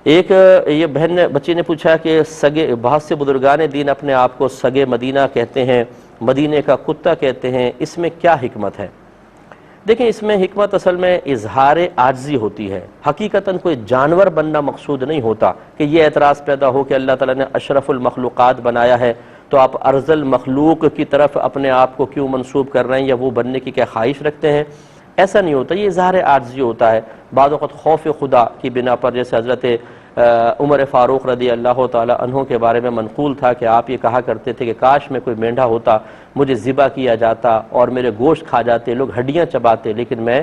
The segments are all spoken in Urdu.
ایک یہ بچی نے پوچھا کہ سگے بہت سے بزرگان دین اپنے آپ کو سگے مدینہ کہتے ہیں، مدینے کا کتا کہتے ہیں، اس میں کیا حکمت ہے؟ دیکھیں، اس میں حکمت اصل میں اظہار عاجزی ہوتی ہے۔ حقیقتاً کوئی جانور بننا مقصود نہیں ہوتا کہ یہ اعتراض پیدا ہو کہ اللہ تعالیٰ نے اشرف المخلوقات بنایا ہے تو آپ ارذل مخلوق کی طرف اپنے آپ کو کیوں منسوب کر رہے ہیں، یا وہ بننے کی کیا خواہش رکھتے ہیں؟ ایسا نہیں ہوتا، یہ اظہار عاجزی ہوتا ہے۔ بعض اوقات خوف خدا کی بنا پر، جیسے حضرت عمر فاروق رضی اللہ تعالی عنہ کے بارے میں منقول تھا کہ آپ یہ کہا کرتے تھے کہ کاش میں کوئی مینڈھا ہوتا، مجھے ذبح کیا جاتا اور میرے گوشت کھا جاتے، لوگ ہڈیاں چباتے، لیکن میں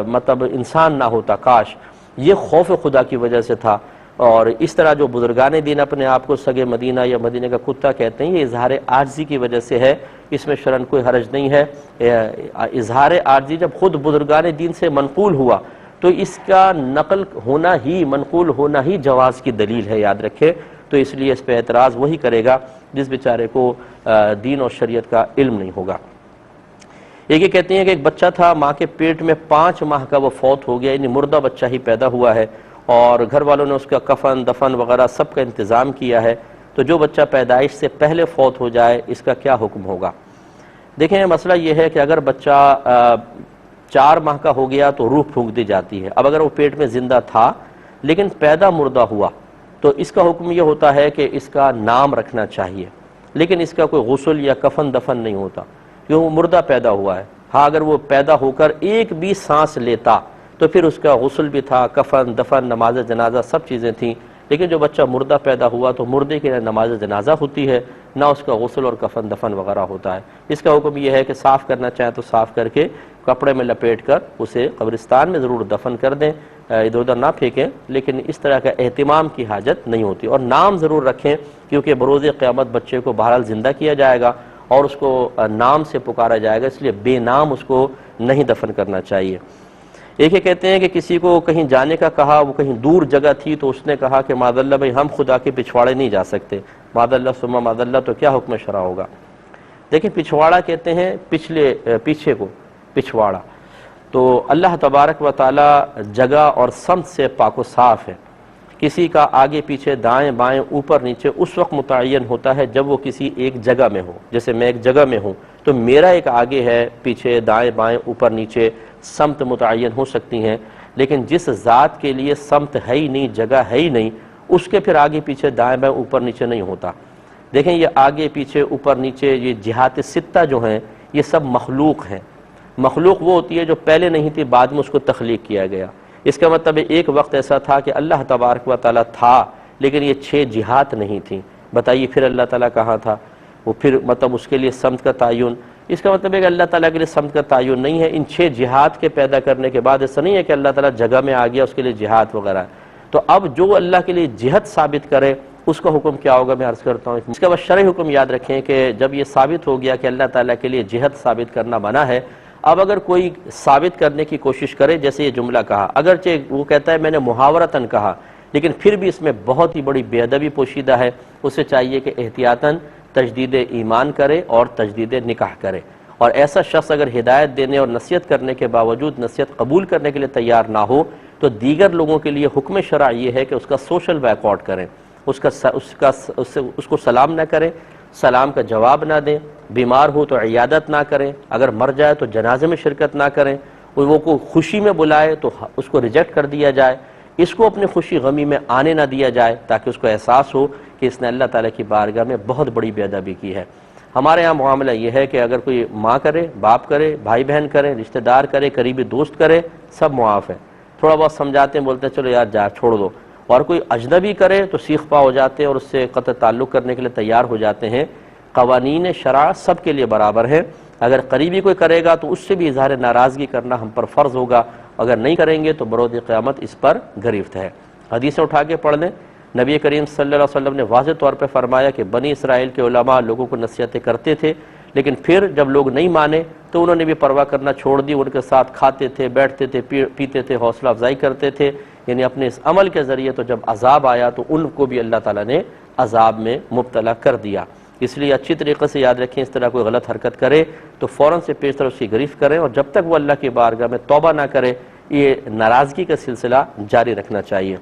مطلب انسان نہ ہوتا، کاش۔ یہ خوف خدا کی وجہ سے تھا۔ اور اس طرح جو بزرگان دین اپنے آپ کو سگے مدینہ یا مدینہ کا کتا کہتے ہیں، یہ اظہار عاجزی کی وجہ سے ہے، اس میں شرعاً کوئی حرج نہیں ہے۔ اظہار عاجزی جب خود بزرگان دین سے منقول ہوا تو اس کا نقل ہونا ہی، منقول ہونا ہی جواز کی دلیل ہے، یاد رکھے۔ تو اس لیے اس پہ اعتراض وہی کرے گا جس بیچارے کو دین اور شریعت کا علم نہیں ہوگا۔ ایک یہ کہتے ہیں کہ ایک بچہ تھا، ماں کے پیٹ میں 5 ماہ کا وہ فوت ہو گیا، یعنی مردہ بچہ ہی پیدا ہوا ہے، اور گھر والوں نے اس کا کفن دفن وغیرہ سب کا انتظام کیا ہے، تو جو بچہ پیدائش سے پہلے فوت ہو جائے اس کا کیا حکم ہوگا؟ دیکھیں، مسئلہ یہ ہے کہ اگر بچہ 4 ماہ کا ہو گیا تو روح پھونک دی جاتی ہے۔ اب اگر وہ پیٹ میں زندہ تھا لیکن پیدا مردہ ہوا تو اس کا حکم یہ ہوتا ہے کہ اس کا نام رکھنا چاہیے، لیکن اس کا کوئی غسل یا کفن دفن نہیں ہوتا کیوں وہ مردہ پیدا ہوا ہے۔ ہاں، اگر وہ پیدا ہو کر ایک بھی سانس لیتا تو پھر اس کا غسل بھی تھا، کفن دفن نماز جنازہ سب چیزیں تھیں، لیکن جو بچہ مردہ پیدا ہوا تو مردے کی نہ نماز جنازہ ہوتی ہے نہ اس کا غسل اور کفن دفن وغیرہ ہوتا ہے۔ اس کا حکم یہ ہے کہ صاف کرنا چاہیں تو صاف کر کے کپڑے میں لپیٹ کر اسے قبرستان میں ضرور دفن کر دیں، ادھر ادھر نہ پھینکیں، لیکن اس طرح کا اہتمام کی حاجت نہیں ہوتی۔ اور نام ضرور رکھیں، کیونکہ بروز قیامت بچے کو بہرحال زندہ کیا جائے گا اور اس کو نام سے پکارا جائے گا، اس لیے بے نام اس کو نہیں دفن کرنا چاہیے۔ ایک یہ کہتے ہیں کہ کسی کو کہیں جانے کا کہا، وہ کہیں دور جگہ تھی، تو اس نے کہا کہ معاذ اللہ بھائی ہم خدا کے پچھواڑے نہیں جا سکتے، معاذ اللہ ثم معاذ اللہ، تو کیا حکم شرع ہوگا؟ دیکھیں، پچھواڑا کہتے ہیں پیچھے کو پچھواڑا، تو اللہ تبارک و تعالی جگہ اور سمت سے پاک و صاف ہے۔ کسی کا آگے پیچھے دائیں بائیں اوپر نیچے اس وقت متعین ہوتا ہے جب وہ کسی ایک جگہ میں ہو۔ جیسے میں ایک جگہ میں ہوں تو میرا ایک آگے ہے، پیچھے دائیں بائیں اوپر نیچے سمت متعین ہو سکتی ہیں، لیکن جس ذات کے لیے سمت ہے ہی نہیں، جگہ ہے ہی نہیں، اس کے پھر آگے پیچھے دائیں بائیں اوپر نیچے نہیں ہوتا۔ دیکھیں، یہ آگے پیچھے اوپر نیچے یہ جہات 6 جو ہیں یہ سب مخلوق ہیں۔ مخلوق وہ ہوتی ہے جو پہلے نہیں تھی، بعد میں اس کو تخلیق کیا گیا۔ اس کا مطلب ایک وقت ایسا تھا کہ اللہ تبارک و تعالیٰ تھا لیکن یہ 6 جہات نہیں تھیں، بتائیے پھر اللہ تعالیٰ کہاں تھا؟ وہ پھر مطلب اس کے لیے سمت کا تعین، اس کا مطلب ہے کہ اللہ تعالیٰ کے لیے سمت کا تعین نہیں ہے۔ ان 6 جہات کے پیدا کرنے کے بعد ایسا نہیں ہے کہ اللہ تعالیٰ جگہ میں آ گیا اس کے لیے جہات وغیرہ ہے۔ تو اب جو اللہ کے لیے جہت ثابت کرے اس کا حکم کیا ہوگا، میں عرض کرتا ہوں۔ اس کے بعد شرعی حکم یاد رکھیں کہ جب یہ ثابت ہو گیا کہ اللہ تعالیٰ کے لیے جہت ثابت کرنا منع ہے، اب اگر کوئی ثابت کرنے کی کوشش کرے، جیسے یہ جملہ کہا، اگرچہ وہ کہتا ہے میں نے محاورتاً کہا، لیکن پھر بھی اس میں بہت ہی بڑی بے ادبی پوشیدہ ہے، اسے چاہیے کہ احتیاطاً تجدید ایمان کرے اور تجدید نکاح کرے۔ اور ایسا شخص اگر ہدایت دینے اور نصیحت کرنے کے باوجود نصیحت قبول کرنے کے لیے تیار نہ ہو تو دیگر لوگوں کے لیے حکم شرع یہ ہے کہ اس کا سوشل بائیکاٹ کریں، اس کو سلام نہ کریں، سلام کا جواب نہ دیں، بیمار ہو تو عیادت نہ کریں، اگر مر جائے تو جنازے میں شرکت نہ کریں، وہ کو خوشی میں بلائے تو اس کو ریجیکٹ کر دیا جائے، اس کو اپنی خوشی غمی میں آنے نہ دیا جائے تاکہ اس کو احساس ہو کہ اس نے اللہ تعالیٰ کی بارگاہ میں بہت بڑی بے ادبی کی ہے۔ ہمارے ہاں معاملہ یہ ہے کہ اگر کوئی ماں کرے، باپ کرے، بھائی بہن کرے، رشتہ دار کرے، قریبی دوست کرے، سب معاف ہے، تھوڑا بہت سمجھاتے ہیں، بولتے ہیں چلو یار جا چھوڑ دو، اور کوئی اجنبی کرے تو سیخ پا ہو جاتے ہیں اور اس سے قطع تعلق کرنے کے لیے تیار ہو جاتے ہیں۔ قوانین شرع سب کے لیے برابر ہیں، اگر قریبی کوئی کرے گا تو اس سے بھی اظہار ناراضگی کرنا ہم پر فرض ہوگا، اگر نہیں کریں گے تو بروز قیامت اس پر گرفت ہے۔ حدیثیں اٹھا کے پڑھ لیں، نبی کریم صلی اللہ علیہ وسلم نے واضح طور پہ فرمایا کہ بنی اسرائیل کے علماء لوگوں کو نصیحتیں کرتے تھے، لیکن پھر جب لوگ نہیں مانے تو انہوں نے بھی پرواہ کرنا چھوڑ دی، ان کے ساتھ کھاتے تھے، بیٹھتے تھے، پیتے تھے، حوصلہ افزائی کرتے تھے، یعنی اپنے اس عمل کے ذریعے تو جب عذاب آیا تو ان کو بھی اللہ تعالیٰ نے عذاب میں مبتلا کر دیا۔ اس لیے اچھی طریقے سے یاد رکھیں، اس طرح کوئی غلط حرکت کرے تو فوراً سے پیش طرف اس کی گرفت کریں، اور جب تک وہ اللہ کی بارگاہ میں توبہ نہ کرے یہ ناراضگی کا سلسلہ جاری رکھنا چاہیے۔